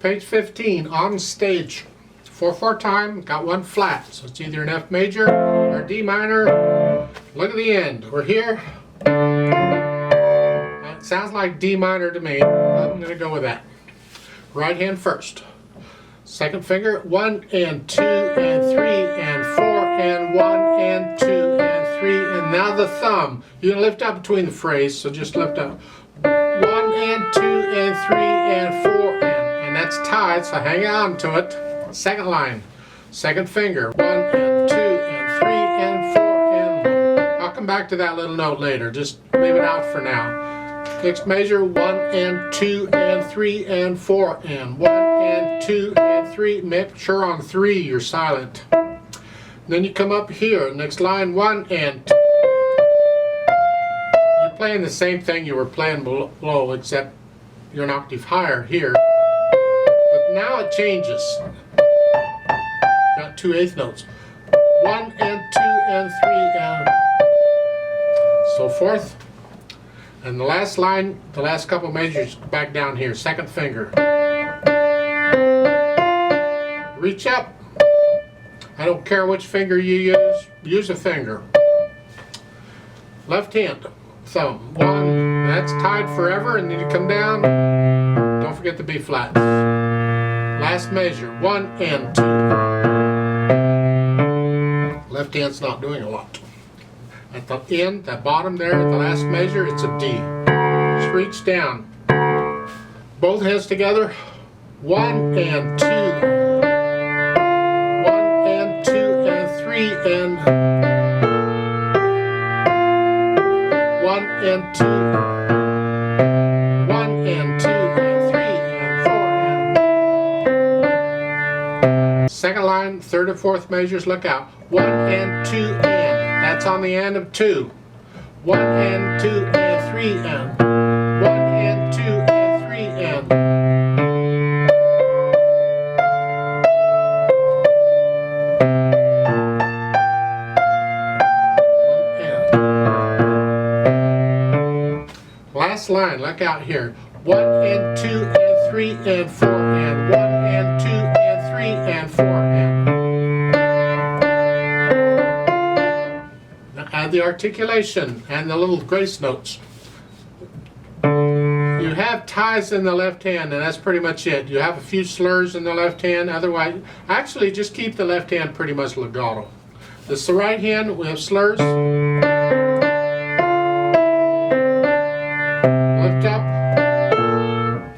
Page 15, on stage. 4/4 time, got one flat. So it's either an F major or a D minor. Look at the end. We're here. It sounds like D minor to me. I'm going to go with that. Right hand first. Second finger, 1 and 2 and 3 and 4 and 1 and 2 and 3. And now the thumb. You're going to lift up between the phrase, so just lift up. 1 and 2 and 3 and 4 and that's tied, so hang on to it. Second line, second finger, 1 and 2 and 3 and 4 and 1. I'll come back to that little note later, just leave it out for now. Next measure, 1 and 2 and 3 and 4 and 1 and 2 and 3. Make sure on 3 you're silent. Then you come up here, next line, 1 and 2. You're playing the same thing you were playing below, except you're an octave higher here. But now it changes. Got 2 eighth notes. 1 and 2 and 3 and so forth. And the last line, the last couple measures back down here, second finger. Reach up. I don't care which finger you use a finger. Left hand, thumb, 1, that's tied forever, and then you come down. Don't forget the B flats. Last measure, 1 and 2. Left hand's not doing a lot. At the end, that bottom there, at the last measure, it's a D. Just reach down. Both hands together. 1 and 2. 1 and 2 and 3 and 1 and 2. 1 and 2 and 3 and 4 and. Second line, third and fourth measures, look out. 1 and 2 and. That's on the end of 2. 1 and 2 and 3 and 1 and 2 and 3 and. Last line, look out here. 1 and 2 and 3 and 4 and 1 and 2 and 3 and 4 and. Add the articulation and the little grace notes. You have ties in the left hand, and that's pretty much it. You have a few slurs in the left hand, otherwise, actually just keep the left hand pretty much legato. This is the right hand, we have slurs. Lift up.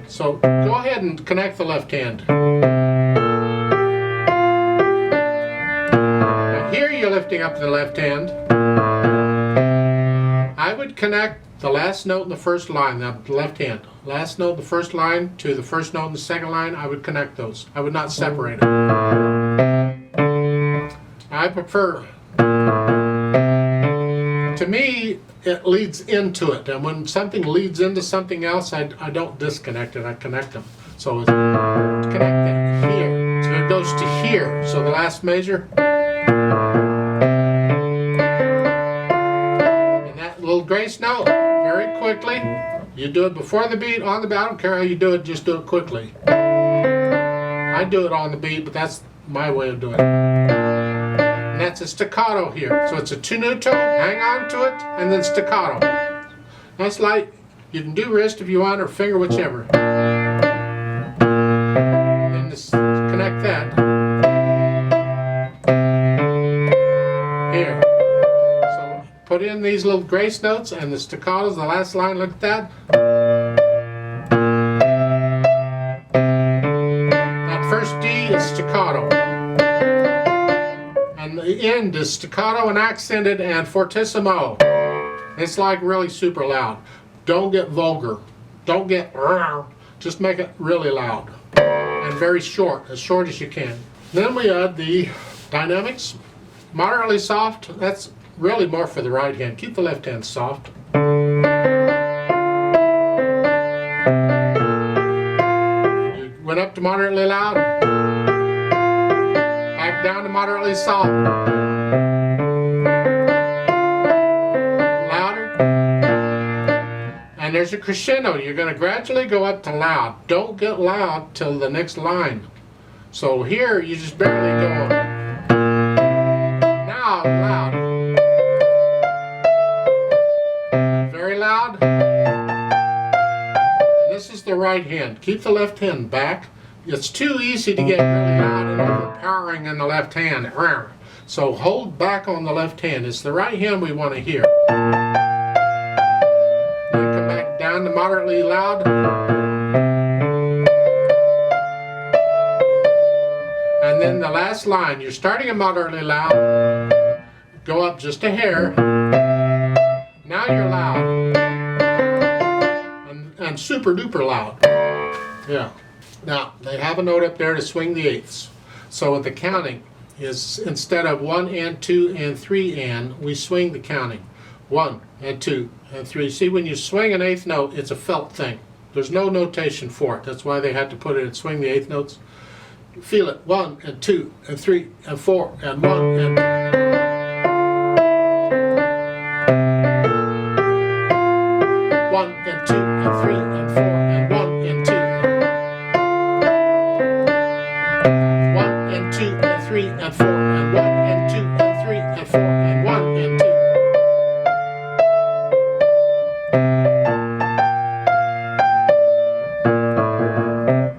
So go ahead and connect the left hand. Now here you're lifting up the left hand. I would connect the last note in the first line, the left hand. Last note in the first line to the first note in the second line, I would connect those. I would not separate them. I prefer, to me, it leads into it. And when something leads into something else, I don't disconnect it, I connect them. So it's connect that here. So it goes to here. So the last measure. Little grace note, very quickly. You do it before the beat, on the beat. I don't care how you do it, just do it quickly. I do it on the beat, but that's my way of doing it. And that's a staccato here. So it's a tenuto, hang on to it, and then staccato. That's like, you can do wrist if you want, or finger, whichever. And then just connect that. Here. Put in these little grace notes and the staccatos, the last line, look at that. That first D is staccato. And the end is staccato and accented and fortissimo. It's like really super loud. Don't get vulgar. Don't get, just make it really loud. And very short, as short as you can. Then we add the dynamics. Moderately soft, that's really more for the right hand. Keep the left hand soft. You went up to moderately loud. Back down to moderately soft. Louder. And And there's a crescendo. You're going to gradually go up to loud. Don't get loud till the next line. So here you just barely go up. Now loud. Very loud. And this is the right hand. Keep the left hand back. It's too easy to get really loud and overpowering in the left hand. So hold back on the left hand. It's the right hand we want to hear. Then come back down to moderately loud. And then the last line, you're starting at moderately loud. Go up just a hair. Now you're loud. And super duper loud. Yeah. Now, they have a note up there to swing the eighths. So with the counting is instead of 1 and 2 and 3 and, we swing the counting. 1 and 2 and 3. See, when you swing an eighth note, it's a felt thing. There's no notation for it. That's why they had to put it in swing the eighth notes. Feel it. 1 and 2 and 3 and 4 and 1 and 1 and 2 and 3 and 4 and 1 and 2. 1 and 2 and 3 and 4 and 1 and 2 and 3 and 4 and 1 and 2.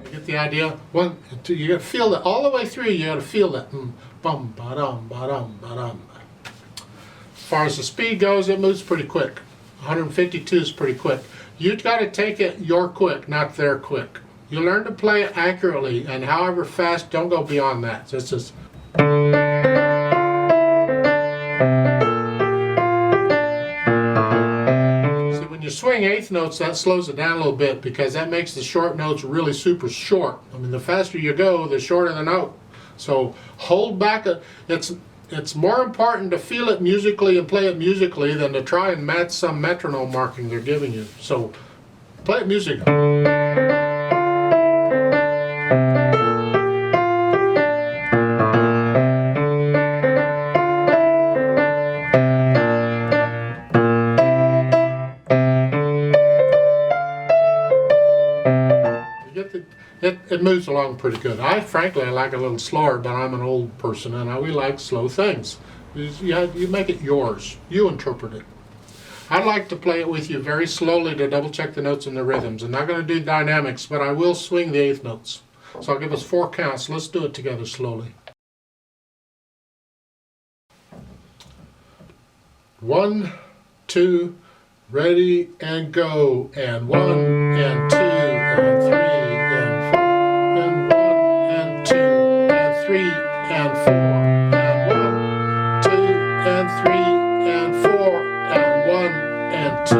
You get the idea? 1 and 2. You got to feel that all the way through. You got to feel that. Bum ba dum ba dum ba dum. As far as the speed goes, it moves pretty quick. 152 is pretty quick. You've got to take it your quick, not their quick. You learn to play it accurately, and however fast, don't go beyond that. Just as see, when you swing eighth notes, that slows it down a little bit because that makes the short notes really super short. I mean, the faster you go, the shorter the note. So hold back. It's more important to feel it musically and play it musically than to try and match some metronome marking they're giving you. So play it musically. It moves along pretty good. Frankly, I like it a little slower, but I'm an old person and we like slow things. You make it yours. You interpret it. I'd like to play it with you very slowly to double check the notes and the rhythms. I'm not going to do dynamics, but I will swing the eighth notes. So I'll give us 4 counts. Let's do it together slowly. 1, 2, ready and go. And 1 and 2 and 3 and 4 and 1 and 2 and 3 and 4 and 1, 2 and 3 and 4 and 1 and 2.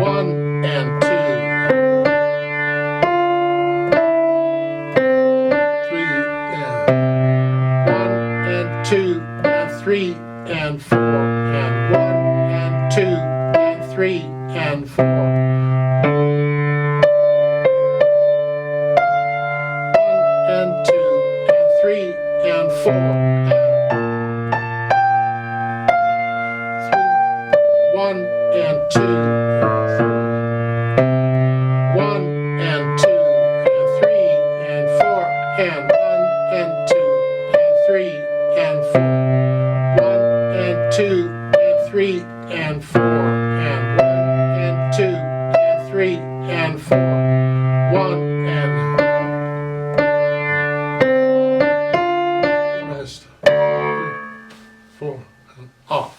1 and 2. 3 and 1 and 2 and 3 and 4 and 1 and 2 and 3 and 4. 1 and 2 and 3 and 4 and 1 and 2 1 and 2 and 3 and 4 and 1 and 2 and 3 and 4 1 and 2 and 3 and 4 and 1 and 2 and 3 and 4 1 and rest 4 and off.